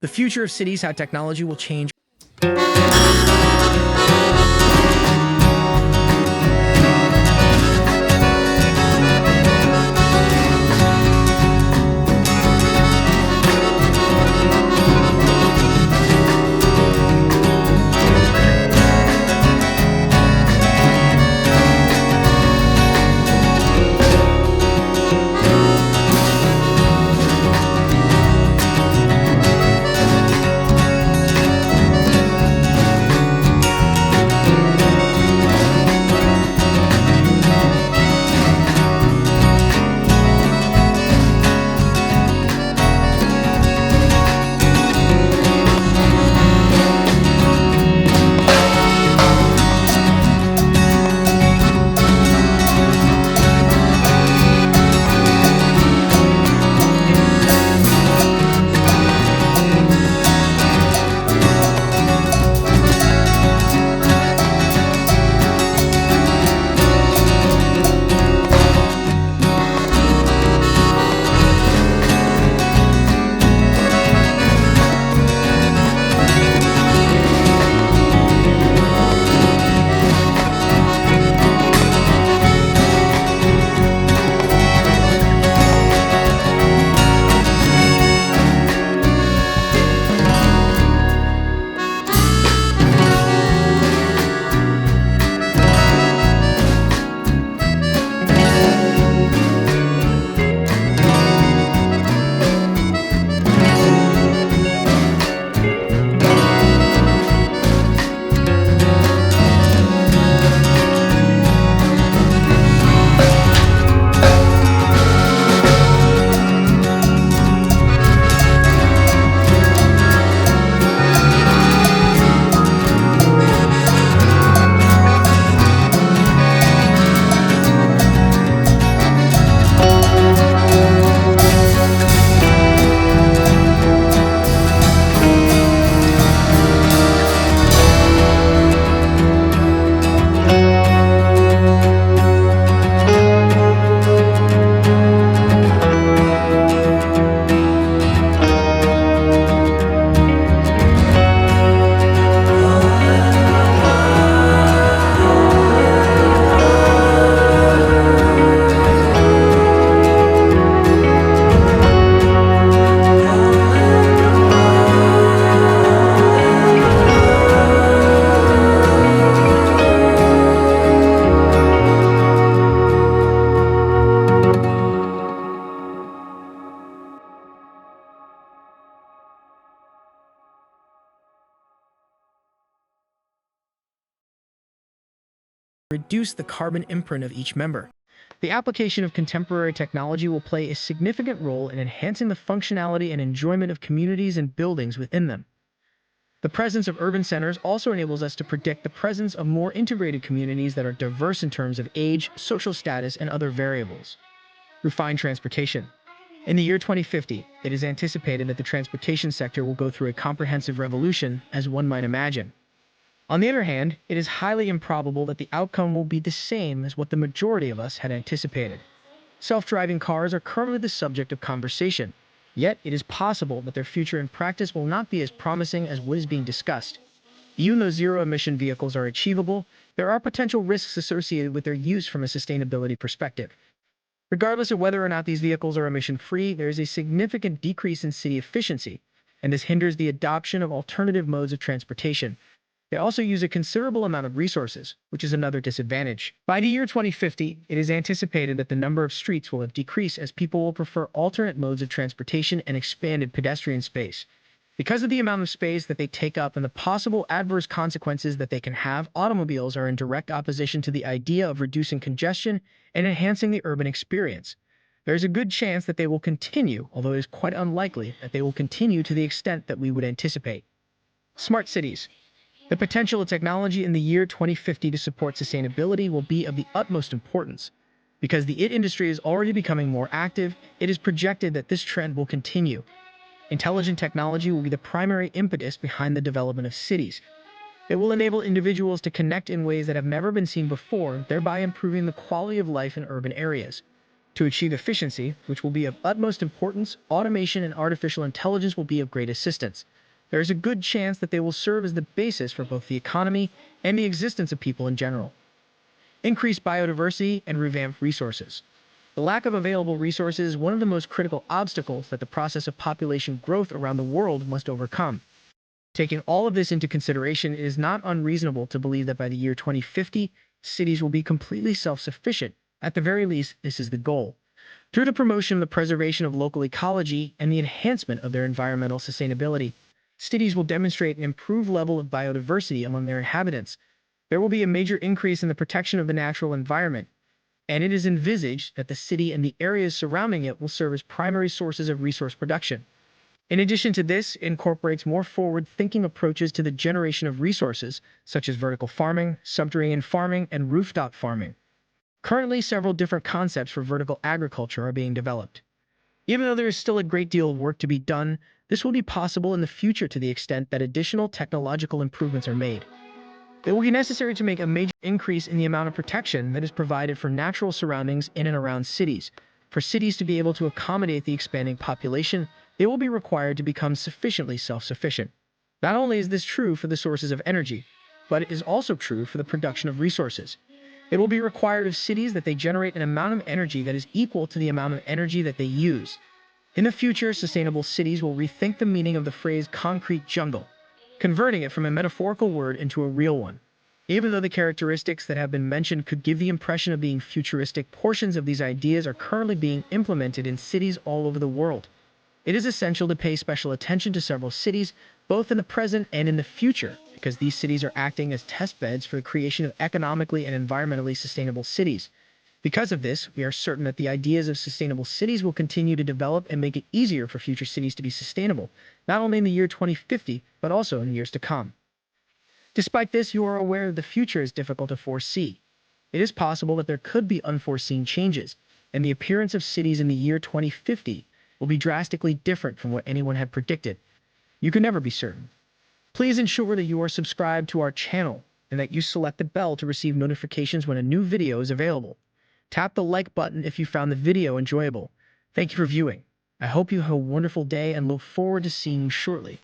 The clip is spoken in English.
The future of cities, how technology will change. Reduce the carbon imprint of each member. The application of contemporary technology will play a significant role in enhancing the functionality and enjoyment of communities and buildings within them. The presence of urban centers also enables us to predict the presence of more integrated communities that are diverse in terms of age, social status, and other variables. Refined transportation. In the year 2050, it is anticipated that the transportation sector will go through a comprehensive revolution, as one might imagine. On the other hand, it is highly improbable that the outcome will be the same as what the majority of us had anticipated. Self-driving cars are currently the subject of conversation, yet it is possible that their future in practice will not be as promising as what is being discussed. Even though zero-emission vehicles are achievable, there are potential risks associated with their use from a sustainability perspective. Regardless of whether or not these vehicles are emission-free, there is a significant decrease in city efficiency, and this hinders the adoption of alternative modes of transportation. They also use a considerable amount of resources, which is another disadvantage. By the year 2050, it is anticipated that the number of streets will have decreased as people will prefer alternate modes of transportation and expanded pedestrian space. Because of the amount of space that they take up and the possible adverse consequences that they can have, automobiles are in direct opposition to the idea of reducing congestion and enhancing the urban experience. There is a good chance that they will continue, although it is quite unlikely that they will continue to the extent that we would anticipate. Smart cities. The potential of technology in the year 2050 to support sustainability will be of the utmost importance. Because the IT industry is already becoming more active, it is projected that this trend will continue. Intelligent technology will be the primary impetus behind the development of cities. It will enable individuals to connect in ways that have never been seen before, thereby improving the quality of life in urban areas. To achieve efficiency, which will be of utmost importance, automation and artificial intelligence will be of great assistance. There is a good chance that they will serve as the basis for both the economy and the existence of people in general. Increase biodiversity and revamp resources. The lack of available resources is one of the most critical obstacles that the process of population growth around the world must overcome. Taking all of this into consideration, it is not unreasonable to believe that by the year 2050, cities will be completely self-sufficient. At the very least, this is the goal. Through the promotion of the preservation of local ecology and the enhancement of their environmental sustainability, cities will demonstrate an improved level of biodiversity among their inhabitants. There will be a major increase in the protection of the natural environment, and it is envisaged that the city and the areas surrounding it will serve as primary sources of resource production. In addition to this, it incorporates more forward-thinking approaches to the generation of resources, such as vertical farming, subterranean farming, and rooftop farming. Currently, several different concepts for vertical agriculture are being developed. Even though there is still a great deal of work to be done, this will be possible in the future to the extent that additional technological improvements are made. It will be necessary to make a major increase in the amount of protection that is provided for natural surroundings in and around cities. For cities to be able to accommodate the expanding population, they will be required to become sufficiently self-sufficient. Not only is this true for the sources of energy, but it is also true for the production of resources. It will be required of cities that they generate an amount of energy that is equal to the amount of energy that they use. In the future, sustainable cities will rethink the meaning of the phrase concrete jungle, converting it from a metaphorical word into a real one. Even though the characteristics that have been mentioned could give the impression of being futuristic, portions of these ideas are currently being implemented in cities all over the world. It is essential to pay special attention to several cities, both in the present and in the future, because these cities are acting as test beds for the creation of economically and environmentally sustainable cities. Because of this, we are certain that the ideas of sustainable cities will continue to develop and make it easier for future cities to be sustainable, not only in the year 2050, but also in years to come. Despite this, you are aware that the future is difficult to foresee. It is possible that there could be unforeseen changes, and the appearance of cities in the year 2050 will be drastically different from what anyone had predicted. You can never be certain. Please ensure that you are subscribed to our channel and that you select the bell to receive notifications when a new video is available. Tap the like button if you found the video enjoyable. Thank you for viewing. I hope you have a wonderful day and look forward to seeing you shortly.